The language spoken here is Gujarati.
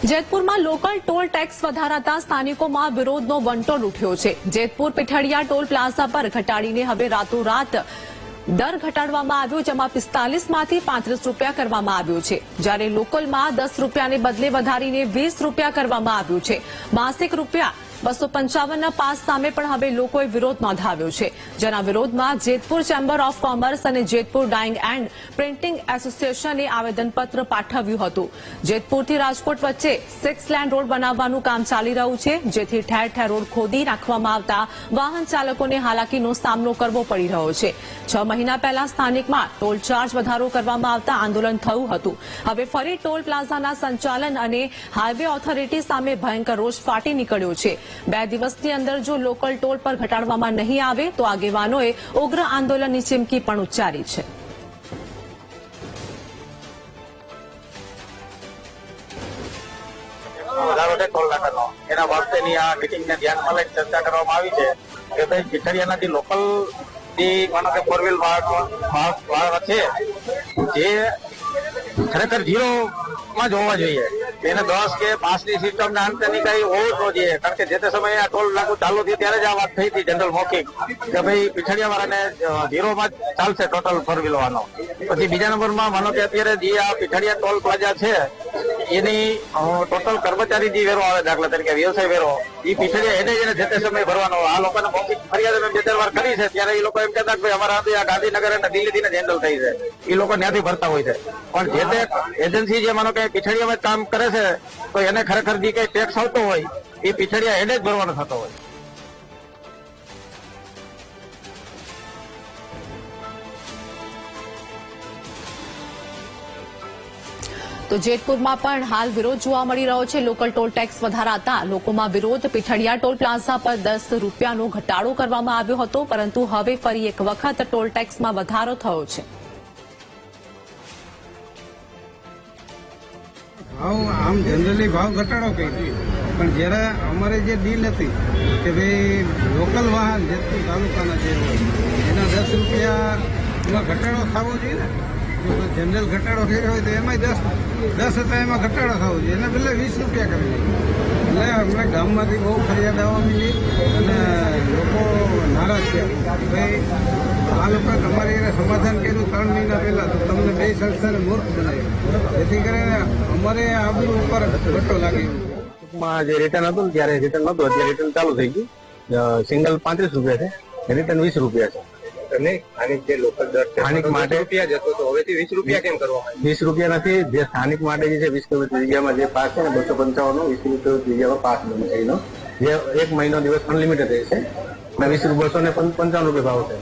જેતપુરમાં લોકલ ટોલ ટેક્સ વધારાતા સ્થાનિકોમાં વિરોધનો વંટોળ ઉઠ્યો છે। જેતપુર પીઠડિયા ટોલ પ્લાઝા પર ઘટાડીને હવે રાતોરાત દર ઘટાડવામાં આવ્યો, જેમાં 45 માંથી 35 રૂપિયા કરવામાં આવ્યો છે, જ્યારે લોકલમાં 10 રૂપિયાને બદલે વધારીને 20 રૂપિયા કરવામાં આવ્યું છે। માસિક રૂપિયા 255 પાસ સામે પણ હવે લોકોએ વિરોધ નોંધાવ્યો છે, જેના વિરોધમાં જેતપુર ચેમ્બર ઓફ કોમર્સ અને જેતપુર ડાઇંગ એન્ડ પ્રિન્ટિંગ એસોસિએશને આવેદનપત્ર પાઠવ્યું હતું। જેતપુરથી રાજકોટ વચ્ચે 6 લેન રોડ બનાવવાનું કામ ચાલી રહ્યું છે, જેથી ઠેર ઠેર રોડ ખોદી નાખવામાં આવતા વાહન ચાલકોને હાલાકીનો સામનો કરવો પડી રહ્યો છે। 6 મહિના પહેલા સ્થાનિકમાં ટોલ ચાર્જ વધારો કરવામાં આવતા આંદોલન થયું હતું। હવે ફરી ટોલ પ્લાઝાના સંચાલન અને હાઇવે ઓથોરિટી સામે ભયંકર રોષ ફાટી નીકળ્યો છે। 2 દિવસની અંદર જો લોકલ ટોલ પર ઘટાડવામાં નહીં આવે તો આગેવાનોએ ઉગ્ર આંદોલનની ચીમકી પણ ઉચ્ચારી છે। એના વાસ્તેની આ મીટિંગને ધ્યાનમાં લઈને ચર્ચા કરવામાં આવી છે કે ભાઈ પીઠડિયાના લોકલ માનો કે 4 વ્હીલ વાહન છે જે ખરેખર 0 માં જ હોવા જોઈએ, એને 10 કે 5 ની સિસ્ટમ ના અંતની કઈ હોવું જોઈએ, કારણ કે જે તે સમયે આ ટોલ લાગુ ચાલુ થયું ત્યારે જ આ વાત થઈ હતી જનરલ મૌખિક કે ભાઈ પીઠડિયા વાળાને 0 માં જ ચાલશે ટોટલ 4 વ્હીલ વાહનો। પછી બીજા નંબરમાં માનો કે અત્યારે જે આ પીઠડિયા ટોલ પ્લાઝા છે એની ટોટલ કર્મચારી જે વેરો આવે, દાખલા તરીકે વ્યવસાય વેરો, એ પીઠડિયા એને જે તે સમય ભરવાનો। આ લોકોને મૌખિક ફરિયાદ અમે 2-4 વાર કરી છે, ત્યારે એ લોકો એમ કહેતા કે ભાઈ અમારા આ ગાંધીનગર અને દિલ્હીથી જ હેન્ડલ થઈ છે, એ લોકો ત્યાંથી ભરતા હોય છે, પણ જે તે એજન્સી જે માનો કે પીઠડિયામાં કામ કરે છે તો એને ખરેખર જે કઈ ટેક્સ આવતો હોય એ પીઠડિયા એને જ ભરવાનો થતો હોય। તો જેતપુરમાં પણ હાલ વિરોધ જોવા મળી રહ્યો છે। લોકલ ટોલ ટેક્સ વધારાતા લોકોમાં વિરોધ। પીઠડિયા ટોલ પ્લાઝા પર 10 રૂપિયાનો ઘટાડો કરવામાં આવ્યો હતો, પરંતુ હવે ફરી એક વખત ટોલ ટેક્સમાં વધારો થયો છે। આમ જનરલી ભાવ ઘટાડો કર્યો, પણ જ્યારે અમારે જે ડીલ હતી કે ભાઈ લોકલ વાહન જેતપુર તાલુકાના જે હોય એના 10 રૂપિયામાં ઘટાડો થવો જોઈએ ને, જનરલ ઘટાડો કર્યો હોય તો એમાં 10 હતા, એમાં ઘટાડો થવો જોઈએ, એના બદલે 20 રૂપિયા કરી દઈએ। એટલે અમને ગામમાંથી બહુ ફરિયાદ આવવા માંડી અને લોકો નારાજ થયા, ભાઈ આ લોકોએ તમારી એને સમાધાન કર્યું 3 મહિના પહેલા, તો તમને 2 સંસ્થાને મૂર્ખ બનાવ્યું, જેથી કરીને અમારે આબરૂ ઉપર ઘટો લાગ્યો। જે રિટર્ન હતું ને ત્યારે રિટર્ન નતું, અત્યારે રિટર્ન ચાલુ થઈ ગયું। સિંગલ 35 રૂપિયા છે, રિટર્ન 20 રૂપિયા છે। સ્થાનિક જે લોકલ દર સ્થાનિક માટે રૂપિયા જતો તો હવેથી 20 રૂપિયા કેમ કરવામાં 20 રૂપિયા નથી, જે સ્થાનિક માટે જે છે 20 કિલોમીટર જગ્યામાં જે પાસ છે ને 255 નો 20 કિલોમીટર જગ્યામાં પાસ બનશે, એનો જે 1 મહિનો દિવસ અનલિમિટેડ રહેશે અને 255 રૂપિયા ભાવ છે।